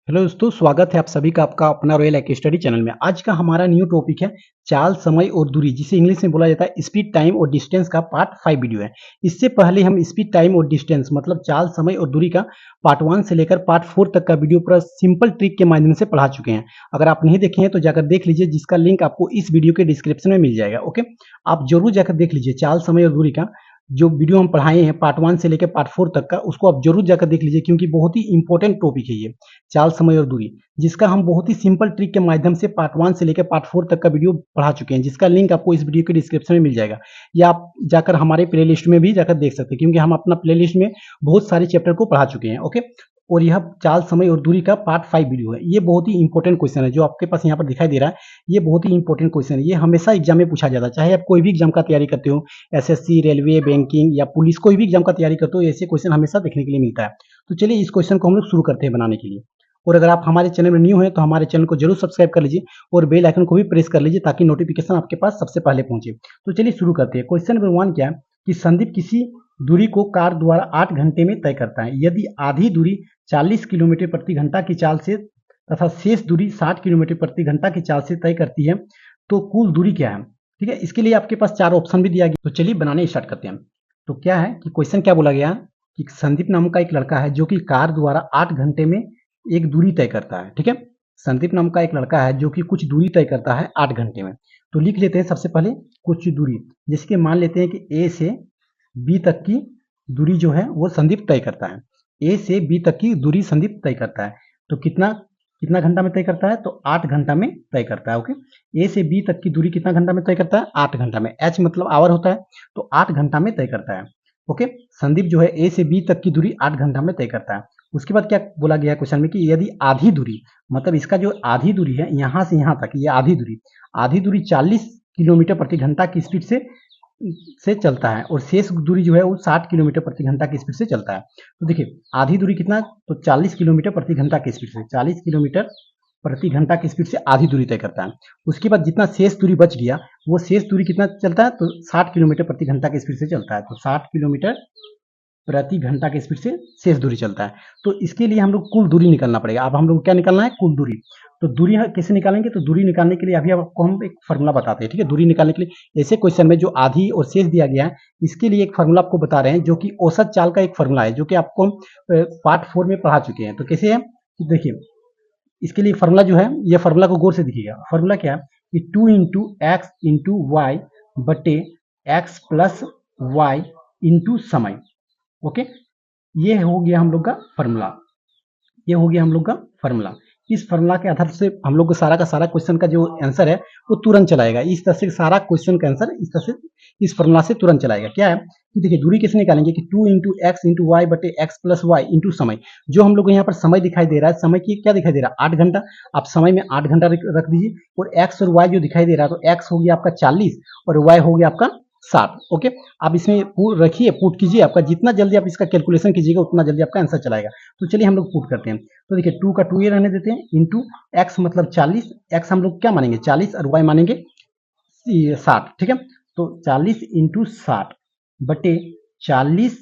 Hello दोस्तों, स्वागत है आप सभी का आपका अपना रॉयल एक स्टडी चैनल में। आज का हमारा न्यू टॉपिक है चाल, समय और दूरी, जिसे इंग्लिश में बोला जाता है स्पीड, टाइम और डिस्टेंस का पार्ट 5 वीडियो है। इससे पहले हम स्पीड, टाइम और डिस्टेंस मतलब चाल, समय और दूरी का पार्ट 1 से लेकर पार्ट 4 तक का वीडियो पूरा सिंपल ट्रिक के माध्यम से पढ़ा चुके हैं। अगर आप नहीं देखे हैं तो जाकर देख लीजिए, जिसका लिंक आपको इस वीडियो के डिस्क्रिप्शन में मिल जाएगा। ओके, आप जरूर जाकर देख लीजिए चाल, समय और दूरी का जो वीडियो हम पढ़ाए हैं पार्ट 1 से लेकर पार्ट 4 तक का, उसको आप जरूर जाकर देख लीजिए, क्योंकि बहुत ही इंपॉर्टेंट टॉपिक है ये चाल, समय और दूरी, जिसका हम बहुत ही सिंपल ट्रिक के माध्यम से पार्ट 1 से लेकर पार्ट 4 तक का वीडियो पढ़ा चुके हैं, जिसका लिंक आपको इस वीडियो के डिस्क्रिप्शन में मिल जाएगा, या आप जाकर हमारे प्लेलिस्ट में भी जाकर देख सकते हैं, क्योंकि हम अपना प्लेलिस्ट में बहुत सारे चैप्टर को पढ़ा चुके हैं। ओके, और यह चाल, समय और दूरी का पार्ट 5 वीडियो है। ये बहुत ही इंपॉर्टेंट क्वेश्चन है जो आपके पास यहाँ पर दिखाई दे रहा है। ये बहुत ही इंपॉर्टेंट क्वेश्चन है, ये हमेशा एग्जाम में पूछा जाता है, चाहे आप कोई भी एग्जाम का तैयारी करते हो, एसएससी, रेलवे, बैंकिंग या पुलिस, कोई भी एग्जाम का तैयारी करते हो, ऐसे क्वेश्चन हमेशा देखने के लिए मिलता है। तो चलिए इस क्वेश्चन को हम लोग शुरू करते हैं बनाने के लिए। और अगर आप हमारे चैनल में न्यू हैं तो हमारे चैनल को जरूर सब्सक्राइब कर लीजिए और बेल आइकन को भी प्रेस कर लीजिए, ताकि नोटिफिकेशन आपके पास सबसे पहले पहुंचे। तो चलिए शुरू करते हैं। क्वेश्चन नंबर 1 क्या है कि संदीप किसी दूरी को कार द्वारा 8 घंटे में तय करता है। यदि आधी दूरी 40 किलोमीटर प्रति घंटा की चाल से तथा शेष दूरी 60 किलोमीटर प्रति घंटा की चाल से तय करती है, तो कुल दूरी क्या है। ठीक है, इसके लिए आपके पास 4 ऑप्शन भी दिया गया। तो चलिए बनाने स्टार्ट करते हैं। तो क्या है कि क्वेश्चन क्या बोला गया कि संदीप नाम का एक लड़का है जो कि कार द्वारा 8 घंटे में एक दूरी तय करता है। ठीक है, संदीप नाम का एक लड़का है जो कि कुछ दूरी तय करता है 8 घंटे में। तो लिख लेते हैं सबसे पहले कुछ दूरी, जैसे कि मान लेते हैं कि ए से बी तक की दूरी जो है वो संदीप तय करता है। ए से बी तक की दूरी संदीप तय करता है। तो कितना कितना घंटा में तय करता है, तो 8 घंटा में तय करता है। ओके, ए से बी तक की दूरी कितना घंटा में तय करता है, 8 घंटा में। एच मतलब आवर होता है, तो 8 घंटा में तय करता है। ओके, संदीप जो है ए से बी तक की दूरी 8 घंटा में तय करता है। उसके बाद क्या बोला गया है क्वेश्चन में कि यदि आधी दूरी, मतलब इसका जो आधी दूरी है यहाँ से यहाँ तक, ये आधी दूरी 40 किलोमीटर प्रति घंटा की स्पीड से चलता है और शेष दूरी जो है वो 60 किलोमीटर प्रति घंटा की स्पीड से चलता है। तो देखिए आधी दूरी कितना, तो 40 किलोमीटर प्रति घंटा की स्पीड से, 40 किलोमीटर प्रति घंटा की स्पीड से आधी दूरी तय करता है। उसके बाद जितना शेष दूरी बच गया, वो शेष दूरी कितना चलता है, तो 60 किलोमीटर प्रति घंटा की स्पीड से चलता है। तो 60 किलोमीटर प्रति घंटा की स्पीड से शेष दूरी चलता है। तो इसके लिए हम लोग कुल दूरी निकालना पड़ेगा। अब हम लोग क्या निकालना है, कुल दूरी। तो दूरी कैसे निकालेंगे, तो दूरी निकालने के लिए अभी आपको हम एक फार्मूला बताते हैं। ठीक है, दूरी निकालने के लिए ऐसे क्वेश्चन में जो आधी और शेष दिया गया है, इसके लिए एक फार्मूला आपको बता रहे हैं, जो कि औसत चाल का एक फार्मूला है, जो कि आपको हम पार्ट 4 में पढ़ा चुके हैं। तो कैसे है, देखिए इसके लिए फार्मूला जो है, ये फार्मूला को गौर से दिखिएगा। फार्मूला क्या है कि 2 इंटू एक्स इंटू वाई बटे एक्स प्लस वाई इंटू समय। ओके, ये हो गया हम लोग का फार्मूला, ये हो गया हम लोग का फार्मूला। इस फार्मूला के आधार से हम लोग को सारा का सारा क्वेश्चन का जो आंसर है वो तुरंत चलाएगा। इस तरह से सारा क्वेश्चन का आंसर इस तरह से इस फार्मूला से तुरंत चलाएगा। क्या है कि देखिए दूरी कैसे निकालेंगे कि 2 इंटू एक्स इंटू वाई बटे एक्स प्लस वाई इंटू समय। जो हम लोग को यहाँ पर समय दिखाई दे रहा है, समय की क्या दिखाई दे रहा है, 8 घंटा। आप समय में 8 घंटा रख दीजिए, और एक्स और वाई जो दिखाई दे रहा है, तो एक्स हो गया आपका 40 और वाई हो गया आपका 60। ओके, आप इसमें रखिए, पुट कीजिए, आपका जितना जल्दी आप इसका कैलकुलेशन कीजिएगा उतना जल्दी आपका आंसर चलाएगा। तो चलिए हम लोग पुट करते हैं। तो देखिए 2 का 2 ये रहने देते हैं, इंटू एक्स मतलब 40, एक्स हम लोग क्या मानेंगे 40 और वाई मानेंगे 60। ठीक है, तो 40 इंटू 60 बटे 40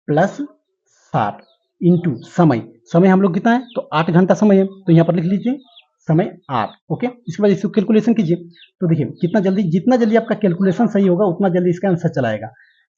प्लस 60 इंटू समय। समय हम लोग कितना है, तो 8 घंटा समय है, तो यहाँ पर लिख लीजिए समय 8। ओके, इसके बाद इसको कैलकुलेशन कीजिए। तो देखिए कितना जल्दी, जितना जल्दी आपका कैलकुलेशन सही होगा उतना जल्दी इसका आंसर चलाएगा।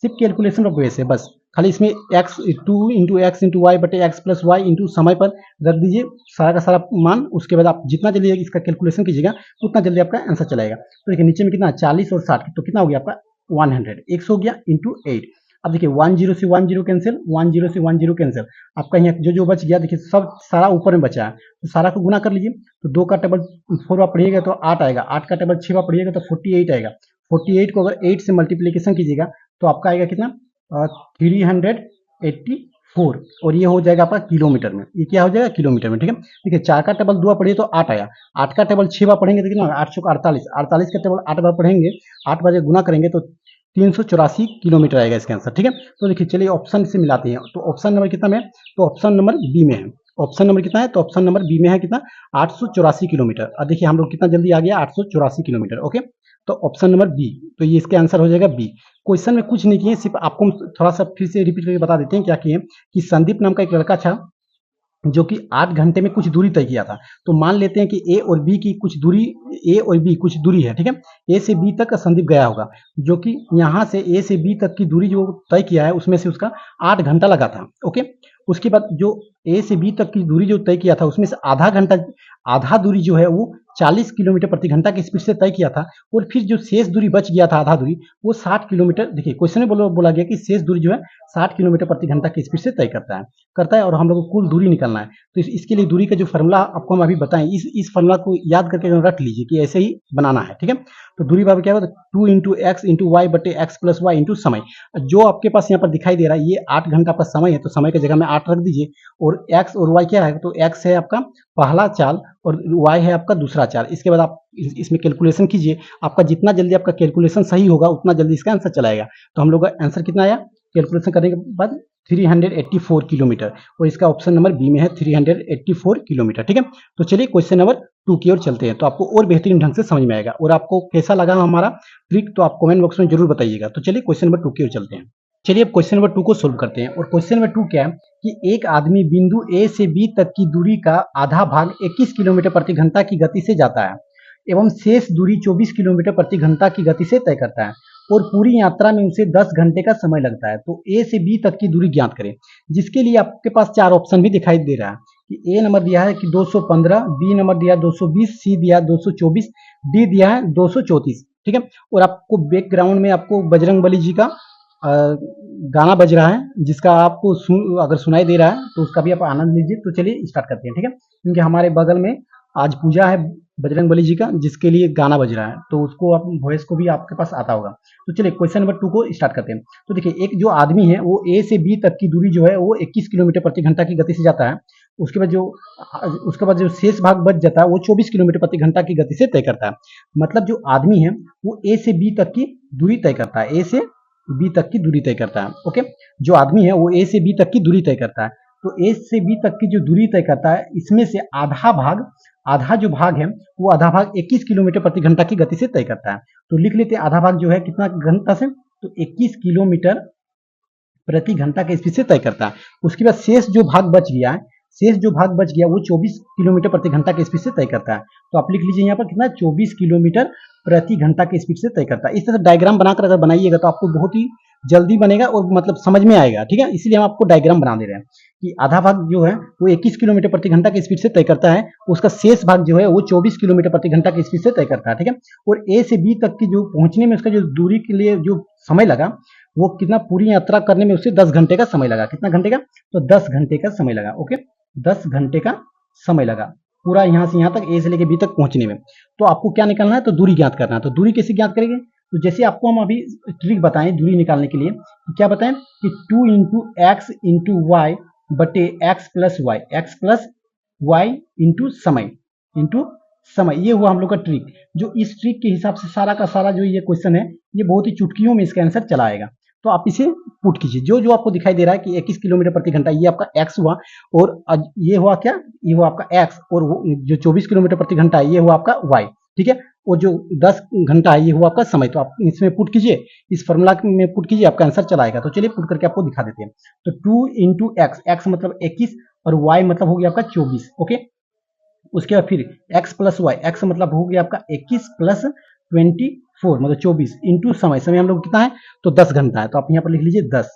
सिर्फ कैलकुलेशन ऑफ वेस है बस, खाली इसमें X 2 into X into Y बटे एक्स प्लस वाई इंटू समय पर रख दीजिए सारा का सारा मान। उसके बाद आप जितना जल्दी इसका कैलकुलेशन कीजिएगा उतना जल्दी आपका आंसर चलाएगा। तो देखिए नीचे में कितना 40 और 60, तो कितना हो गया आपका 100, 100 हो गया इंटू 8। अब देखिए 10 से 10 कैंसिल, 10 से 10 कैंसिल, आपका यहाँ जो जो बच गया देखिए सब सारा ऊपर में बचा है, तो सारा को गुना कर लीजिए। तो 2 का टेबल 4 बार पढ़िएगा तो 8 आएगा, 8 का टेबल 6 बार पढ़िएगा तो 48 आएगा। 48 को अगर 8 से मल्टीप्लीकेशन कीजिएगा तो आपका आएगा कितना 384, और ये हो जाएगा आपका किलोमीटर में। ये क्या हो जाएगा, किलोमीटर में। ठीक है, देखिए 4 का टेबल 2 बार पढ़िए तो 8 आया, 8 का टेबल 6 बार पढ़ेंगे तो कितना 8 का 48, 48 का टेबल 8 बार पढ़ेंगे, 8 बार गुना करेंगे तो 384 किलोमीटर आएगा इसका आंसर। ठीक है, तो देखिए चलिए ऑप्शन से मिलाते हैं। तो ऑप्शन नंबर कितना में है, तो ऑप्शन नंबर बी में है। ऑप्शन नंबर कितना है, तो ऑप्शन नंबर बी में है कितना 884 किलोमीटर। और देखिए हम लोग कितना जल्दी आ गया 884 किलोमीटर। ओके, तो ऑप्शन नंबर बी, तो ये इसका आंसर हो जाएगा बी। क्वेश्चन में कुछ नहीं किए, सिर्फ आपको थोड़ा सा फिर से रिपीट करके बता देते हैं क्या किए कि संदीप नाम का एक लड़का था, जो कि 8 घंटे में कुछ दूरी तय किया था। तो मान लेते हैं कि ए और बी की कुछ दूरी, ए और बी कुछ दूरी है, ठीक है? ए से बी तक संदीप गया होगा, जो कि यहाँ से ए से बी तक की दूरी जो तय किया है उसमें से उसका 8 घंटा लगा था, ओके? उसके बाद जो ए से बी तक की दूरी जो तय किया था उसमें से आधा दूरी जो है वो 40 किलोमीटर प्रति घंटा की स्पीड से तय किया था, और फिर जो शेष दूरी बच गया था आधा दूरी, वो 60 किलोमीटर, देखिए क्वेश्चन में बोला गया कि शेष दूरी जो है 60 किलोमीटर प्रति घंटा की स्पीड से तय करता है और हम लोग को कुल दूरी निकालना है। तो इसके लिए दूरी का जो फॉर्मूला आपको हम अभी बताएं, इस फॉर्मूला को याद करके रट लीजिए कि ऐसे ही बनाना है, ठीक है? तो दूरी बराबर क्या होगा, 2 इंटू एक्स इंटू वाई बटे एक्स प्लस वाई इंटू समय। जो आपके पास यहाँ पर दिखाई दे रहा है ये 8 घंटा आपका समय है, तो समय की जगह में 8 रख दीजिए, और एक्स और वाई क्या है, तो एक्स है आपका पहला चाल और वाई है आपका दूसरा चाल। इसके बाद आप इसमें कैलकुलेशन कीजिए, आपका जितना जल्दी आपका कैलकुलेशन सही होगा उतना जल्दी इसका आंसर चला आएगा। तो हम लोग का आंसर कितना आया कैलकुलेशन करने के बाद, 384 किलोमीटर, और इसका ऑप्शन नंबर बी में है 384 किलोमीटर, ठीक है? तो चलिए क्वेश्चन नंबर 2 की ओर चलते हैं, तो आपको और बेहतरीन ढंग से समझ में आएगा। और आपको कैसा लगा हमारा ट्रिक तो आप कमेंट बॉक्स में जरूर बताइएगा। तो चलिए क्वेश्चन नंबर 2 की ओर चलते हैं। चलिए अब क्वेश्चन नंबर 2 को सोल्व करते हैं। और क्वेश्चन नंबर 2 क्या है कि एक आदमी बिंदु ए से बी तक की दूरी का आधा भाग 21 किलोमीटर प्रति घंटा की गति से जाता है एवं शेष दूरी 24 किलोमीटर प्रति घंटा की गति से तय करता है, और पूरी यात्रा में उसे 10 घंटे का समय लगता है। तो ए से बी तक की दूरी ज्ञात करें, जिसके लिए आपके पास 4 ऑप्शन भी दिखाई दे रहा है कि ए नंबर दिया है कि 215, बी नंबर दिया है 220, सी दिया है 224, डी दिया है 234, ठीक है? और आपको बैकग्राउंड में आपको बजरंगबली जी का गाना बज रहा है, जिसका आपको अगर सुनाई दे रहा है तो उसका भी आप आनंद लीजिए। तो चलिए स्टार्ट करते हैं, ठीक है? क्योंकि हमारे बगल में आज पूजा है बजरंगबली जी का, जिसके लिए गाना बज रहा है, तो उसको आप वॉइस को भी आपके पास आता होगा। तो चलिए क्वेश्चन नंबर 2 को स्टार्ट करते हैं। तो देखिए, एक जो आदमी है वो ए से बी तक की दूरी जो है वो 21 किलोमीटर प्रति घंटा की गति से जाता है। उसके बाद जो शेष भाग बच जाता है वो 24 किलोमीटर प्रति घंटा की गति से तय करता है। मतलब जो आदमी है वो ए से बी तक की दूरी तय करता है, ए से बी तक की दूरी तय करता है, ओके? जो आदमी है वो ए से बी तक की दूरी तय करता है। तो ए से बी तक की जो दूरी तय करता है, इसमें से आधा जो भाग है वो आधा भाग 21 किलोमीटर प्रति घंटा की गति से तय करता है। तो लिख लेते हैं आधा भाग जो है कितना घंटा से, तो 21 किलोमीटर प्रति घंटा के स्पीड से तय करता है। उसके बाद शेष जो भाग बच गया वो 24 किलोमीटर प्रति घंटा के स्पीड से तय करता है। तो आप लिख लीजिए यहाँ पर कितना, 24 किलोमीटर प्रति घंटा की स्पीड से तय करता है। इस तरह डायग्राम बनाकर अगर बनाइएगा तो आपको बहुत ही जल्दी बनेगा और मतलब समझ में आएगा, ठीक है? इसीलिए हम आपको डायग्राम बना दे रहे हैं कि आधा भाग जो है वो 21 किलोमीटर प्रति घंटा की स्पीड से तय करता है, उसका शेष भाग जो है वो 24 किलोमीटर प्रति घंटा की स्पीड से तय करता है, ठीक है? और ए से बी तक की जो पहुंचने में उसका जो दूरी के लिए जो समय लगा वो कितना, पूरी यात्रा करने में उसे 10 घंटे का समय लगा। कितना घंटे का, तो 10 घंटे का समय लगा, ओके? 10 घंटे का समय लगा पूरा यहाँ से यहाँ तक, ए से लेके बी तक पहुंचने में। तो आपको क्या निकालना है, तो दूरी ज्ञात करना है। तो दूरी कैसे ज्ञात करेंगे, तो जैसे आपको हम अभी ट्रिक बताएं दूरी निकालने के लिए, क्या बताएं कि 2 इंटू एक्स इंटू वाई बटे एक्स प्लस वाई इंटू समय, ये हुआ हम लोग का ट्रिक। जो इस ट्रिक के हिसाब से सारा का सारा जो ये क्वेश्चन है ये बहुत ही चुटकियों में इसका आंसर चला आएगा। तो आप इसे पुट कीजिए, जो जो आपको दिखाई दे रहा है कि 21 किलोमीटर प्रति घंटा, ये आपका एक्स हुआ, और ये हुआ क्या, ये हुआ आपका एक्स, और जो 24 किलोमीटर प्रति घंटा है ये हुआ आपका वाई, ठीक है? और जो 10 घंटा है ये हुआ आपका समय। तो आप इसमें पुट कीजिए, इस फॉर्मूला में पुट कीजिए, आपका आंसर चला आएगा। तो चलिए पुट करके आपको दिखा देते हैं। तो 2 इंटू एक्स मतलब 21 और वाई मतलब हो गया आपका 24, ओके? उसके बाद फिर x प्लस वाई, एक्स मतलब हो गया आपका 21 प्लस 24 मतलब 24 इंटू समय हम लोग कितना है, तो 10 घंटा है। तो आप यहाँ पर लिख लीजिए 10।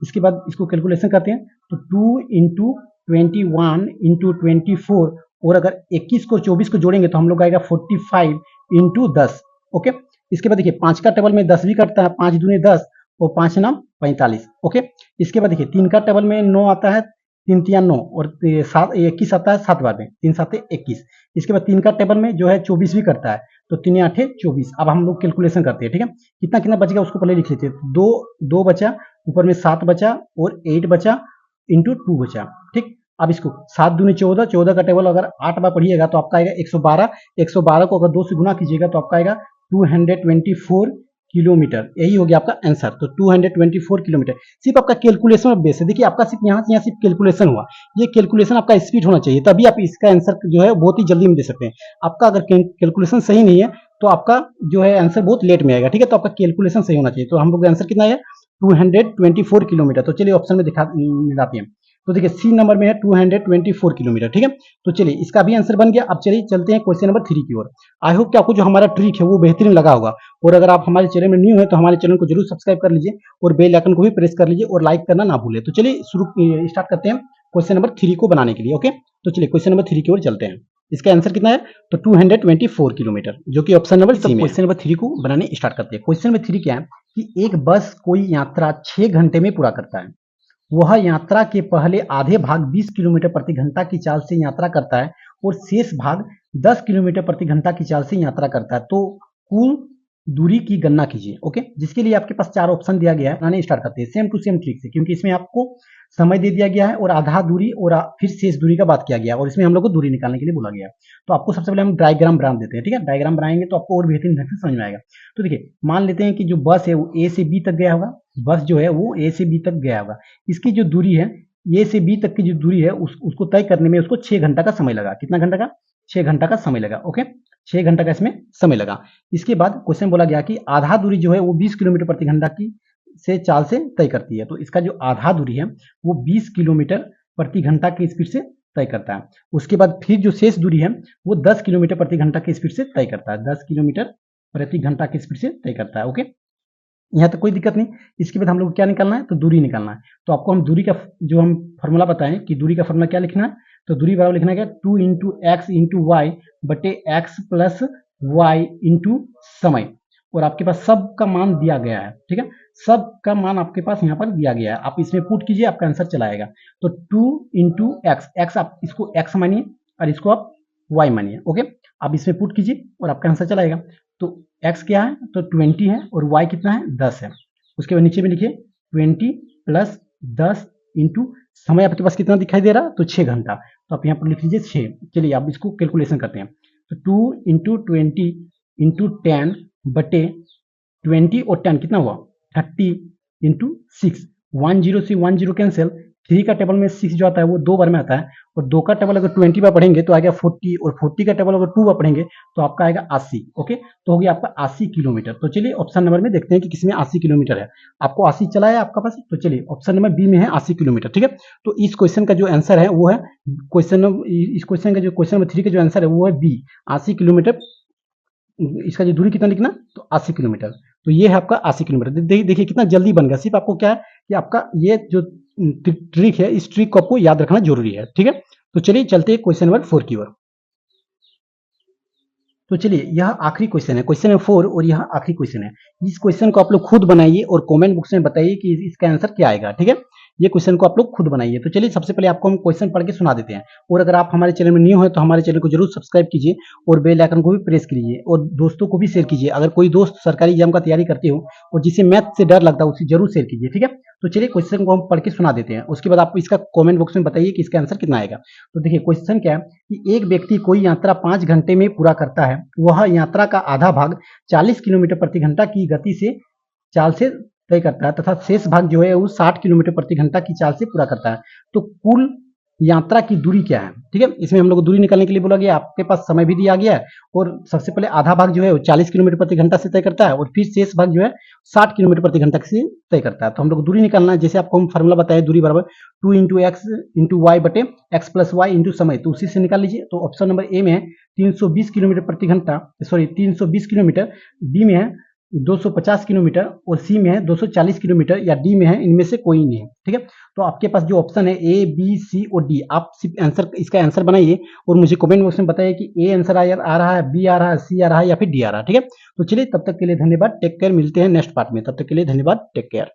इसके बाद इसको कैलकुलेशन करते हैं, तो 2 इंटू 21 इंटू 24, और अगर 21 को 24 को जोड़ेंगे तो हम लोग आएगा 45 इंटू 10, ओके? इसके बाद देखिए 5 का टेबल में 10 भी कटता है, 5 दूनी 10 और 5 नाम 45, ओके? इसके बाद देखिए 3 का टेबल में 9 आता है, 3 तिया 9, और 21 आता है 7 बार में, 3 7 21। इसके बाद 3 का टेबल में जो है 24 भी करता है, तो 3 8 24। अब हम लोग कैलकुलेशन करते हैं, ठीक है? कितना कितना बचेगा उसको पहले लिख लेते हैं। 2 बचा, ऊपर में 7 बचा, और 8 बचा इंटू 2 बचा, ठीक? अब इसको 7 दूनी 14, 14 का टेबल अगर 8 बार पढ़िएगा तो आपका आएगा 112, 112 को अगर 2 से गुना कीजिएगा तो आपका आएगा 224 किलोमीटर। यही हो गया आपका आंसर। तो 224 किलोमीटर सिर्फ आपका कैलकुलेशन और बेस है। देखिए आपका सिर्फ यहाँ से यहाँ सिर्फ कैलकुलेशन हुआ, ये कैलकुलेशन आपका स्पीड होना चाहिए, तभी आप इसका आंसर जो है बहुत ही जल्दी में दे सकते हैं। आपका अगर कैलकुलेशन सही नहीं है तो आपका जो है आंसर बहुत लेट में आएगा, ठीक है? तो आपका कैलकुलेशन सही होना चाहिए। तो हम लोग आंसर कितना है, 224 किलोमीटर। तो चलिए ऑप्शन में दिखा मिलाते हैं। तो देखिए सी नंबर में है 224 किलोमीटर। ठीक है, तो चलिए इसका भी आंसर बन गया। अब चलिए चलते हैं क्वेश्चन नंबर 3 की ओर। आई होप कि आपको जो हमारा ट्रिक है वो बेहतरीन लगा होगा, और अगर आप हमारे चैनल में न्यू है तो हमारे चैनल को जरूर सब्सक्राइब कर लीजिए और बेल आइकन को भी प्रेस कर लीजिए और लाइक करना ना भूलें। तो चलिए शुरू स्टार्ट करते हैं क्वेश्चन नंबर 3 को बनाने के लिए। ओके, तो चलिए क्वेश्चन नंबर 3 की ओर चलते हैं। इसका आंसर कितना है? तो 224 किलोमीटर, जो कि ऑप्शन नंबर सी में। क्वेश्चन नंबर 3 को बनाने स्टार्ट करते हैं। क्वेश्चन नंबर 3 क्या है कि एक बस कोई यात्रा 6 घंटे में पूरा करता है। वह यात्रा के पहले आधे भाग 20 किलोमीटर प्रति घंटा की चाल से यात्रा करता है और शेष भाग 10 किलोमीटर प्रति घंटा की चाल से यात्रा करता है। तो कुल दूरी की गणना कीजिए। ओके, जिसके लिए आपके पास 4 ऑप्शन दिया गया है। बनाने स्टार्ट करते हैं सेम टू सेम ट्रिक से, क्योंकि इसमें आपको समय दे दिया गया है और आधा दूरी और फिर शेष दूरी का बात किया गया है, और इसमें हम लोग को दूरी निकालने के लिए बोला गया है। तो आपको सबसे पहले हम डायग्राम बना देते हैं। ठीक है, डायग्राम बनाएंगे तो आपको और बेहतरीन ढंग से समझ में आएगा। तो देखिए मान लेते हैं कि जो बस है वो ए से बी तक गया होगा। बस जो है वो ए से बी तक गया होगा। इसकी जो दूरी है ए से बी तक की जो दूरी है उसको तय करने में उसको 6 घंटा का समय लगा। कितना घंटा का? 6 घंटा का समय लगा। ओके, 6 घंटा का इसमें समय लगा। इसके बाद क्वेश्चन बोला गया कि आधा दूरी जो है वो 20 किलोमीटर प्रति घंटा की से चाल से तय करती है। तो इसका जो आधा दूरी है वो 20 किलोमीटर प्रति घंटा की स्पीड से तय करता है। उसके बाद फिर जो शेष दूरी है वो 10 किलोमीटर प्रति घंटा की स्पीड से तय करता है। 10 किलोमीटर प्रति घंटा की स्पीड से तय करता है। ओके, यहाँ तक कोई दिक्कत नहीं। इसके बाद हम लोग क्या निकालना है? तो दूरी निकालना है। तो आपको हम दूरी का जो हम फॉर्मूला बताएं कि दूरी का फॉर्मूला क्या लिखना है, तो दूरी बराबर लिखना है 2 इंटू एक्स इंटू वाई बटे एक्स प्लस वाई इंटू समय, और आपके पास सब का मान दिया गया है। ठीक है, सब का मान आपके पास यहाँ पर दिया गया है। आप इसमें पुट कीजिए, आपका आंसर चला आएगा। तो 2 इंटू एक्स, एक्स आप इसको एक्स मानिए और इसको आप वाई मानिए। ओके, आप इसमें पुट कीजिए और आपका आंसर चला आएगा। तो x क्या है? तो 20 है और y कितना है? 10 है। उसके बाद नीचे में लिखिए 20 प्लस 10 इंटू समय आपके पास कितना दिखाई दे रहा? तो 6 घंटा। तो आप यहाँ पर लिख लीजिए 6। चलिए आप इसको कैलकुलेशन करते हैं। तो 2 इंटू 20 इंटू 10 बटे 20 और 10 कितना हुआ? 30 इंटू 6। 10 से 10 कैंसिल। 3 का टेबल में 6 जो आता है वो 2 बार में आता है, और 2 का टेबल अगर 20 बार पढ़ेंगे तो आएगा 40, और 40 का टेबल अगर 2 बार पढ़ेंगे तो आपका आएगा 80। ओके, तो हो गया आपका 80 किलोमीटर। तो चलिए ऑप्शन नंबर में देखते हैं कि किसमें 80 किलोमीटर है। आपको 80 चला है आपका पास, तो चलिए ऑप्शन नंबर बी में है 80 किलोमीटर। ठीक है, तो इस क्वेश्चन का जो आंसर है वो है इस क्वेश्चन का जो क्वेश्चन नंबर 3 का जो आंसर है वो है बी, 80 किलोमीटर। इसका जो दूरी कितना लिखना? तो 80 किलोमीटर। तो ये है आपका 80 किलोमीटर। देखिए कितना जल्दी बन गया। सिर्फ आपको क्या है कि आपका ये जो ट्रिक है, इस ट्रिक को आपको याद रखना जरूरी है। ठीक है, तो चलिए चलते हैं क्वेश्चन नंबर 4 की ओर। तो चलिए यह आखिरी क्वेश्चन है, क्वेश्चन नंबर 4, और यह आखिरी क्वेश्चन है। इस क्वेश्चन को आप लोग खुद बनाइए और कमेंट बॉक्स में बताइए कि इसका आंसर क्या आएगा। ठीक है, ये क्वेश्चन को आप लोग खुद बनाइए। तो चलिए सबसे पहले आपको हम क्वेश्चन पढ़ के सुना देते हैं, और अगर आप हमारे चैनल में न्यू है तो हमारे चैनल को जरूर सब्सक्राइब कीजिए और बेल आइकन को भी प्रेस कीजिए, और दोस्तों को भी शेयर कीजिए। अगर कोई दोस्त सरकारी एग्जाम का तैयारी करते हो और जिसे मैथ से डर लगता है उसे जरूर शेयर कीजिए। ठीक है, तो चलिए क्वेश्चन को हम पढ़ के सुना देते हैं, उसके बाद आप इसका कमेंट बॉक्स में बताइए कि इसका आंसर कितना आएगा। तो देखिए क्वेश्चन क्या है कि एक व्यक्ति कोई यात्रा 5 घंटे में पूरा करता है। वह यात्रा का आधा भाग 40 किलोमीटर प्रति घंटा की गति से चाल से तय करता है तथा शेष भाग जो है वो 60 किलोमीटर प्रति घंटा की चाल से पूरा करता है। तो कुल यात्रा की दूरी क्या है? ठीक है, इसमें हम लोग को दूरी निकालने के लिए बोला गया। आपके पास समय भी दिया गया है, और सबसे पहले आधा भाग जो है वो 40 किलोमीटर प्रति घंटा से तय करता है, और फिर शेष भाग जो है 60 किलोमीटर प्रति घंटा से तय करता है। तो हम लोग दूरी निकालना है। जैसे आपको हम फॉर्मूला बताया, दूरी बराबर 2 इंटू एक्स इंटू वाई बटे एक्स प्लस वाई इंटू समय, तो उसी से निकाल लीजिए। तो ऑप्शन नंबर ए में है 320 किलोमीटर प्रति घंटा, सॉरी 320 किलोमीटर, बी में है 250 किलोमीटर, और सी में है 240 किलोमीटर, या डी में है इनमें से कोई नहीं है। ठीक है, तो आपके पास जो ऑप्शन है ए बी सी और डी, आप सिर्फ आंसर इसका आंसर बनाइए और मुझे कमेंट बॉक्स में बताइए कि ए आंसर आ रहा है, बी आ रहा है, सी आ रहा है, या फिर डी आ रहा है। ठीक है, तो चलिए तब तक के लिए धन्यवाद, टेक केयर। मिलते हैं नेक्स्ट पार्ट में, तब तक के लिए धन्यवाद, टेक केयर।